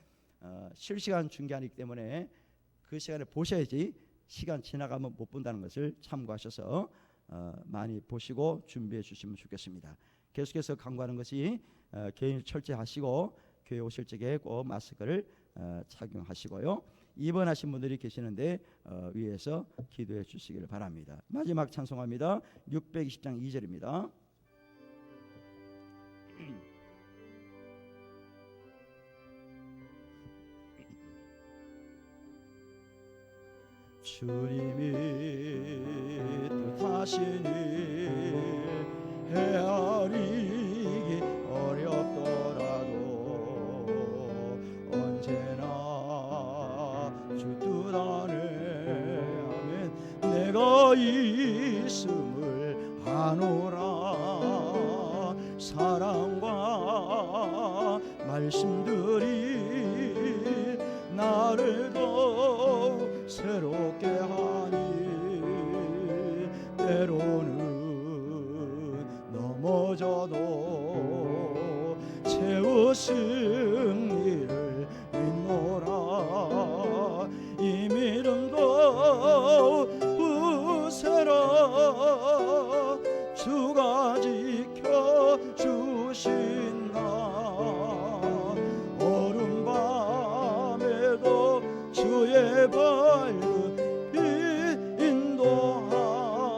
실시간 중계하기 때문에 그 시간에 보셔야지 시간 지나가면 못 본다는 것을 참고하셔서 많이 보시고 준비해 주시면 좋겠습니다. 계속해서 강구하는 것이 개인 철저하시고 교회 오실 적에 꼭 마스크를 착용하시고요. 입원하신 분들이 계시는데 위에서 기도해 주시기를 바랍니다. 마지막 찬송합니다. 620장 2절입니다. 주님이 뜻하시니 헤아리기 어렵더라도 언제나 주 뜻 서 있음을 아노라. 사랑과 말씀들이 나를 더욱 새롭게 하니 때로는 넘어져도 채우신 이를 믿노라. 이 믿음도 부세라. 주가 지켜주신다. 어른 밤에도 주의 발급이 인도하여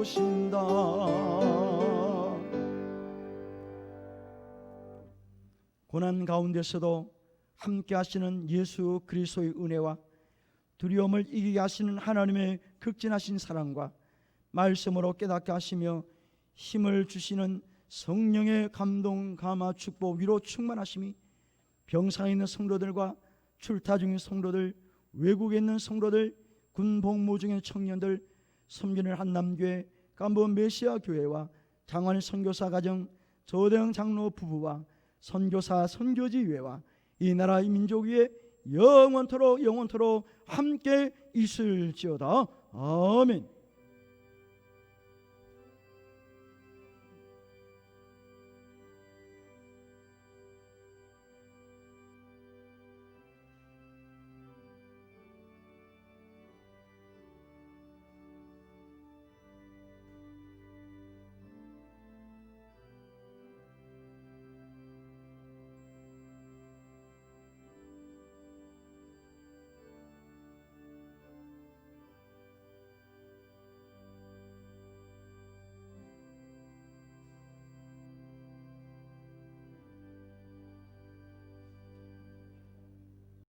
주신다. 고난 가운데서도 함께 하시는 예수 그리스도의 은혜와 두려움을 이기게 하시는 하나님의 극진하신 사랑과 말씀으로 깨닫게 하시며 힘을 주시는 성령의 감동, 감화, 축복, 위로 충만하심이 병상에 있는 성도들과 출타 중인 성도들, 외국에 있는 성도들, 군 복무 중인 청년들, 섬기는 한남교회, 깜보 메시아 교회와 장환 선교사 가정, 조대영 장로 부부와 선교사 선교지 위회와 이 나라 이 민족 위에 영원토록 함께 있을지어다. 아멘.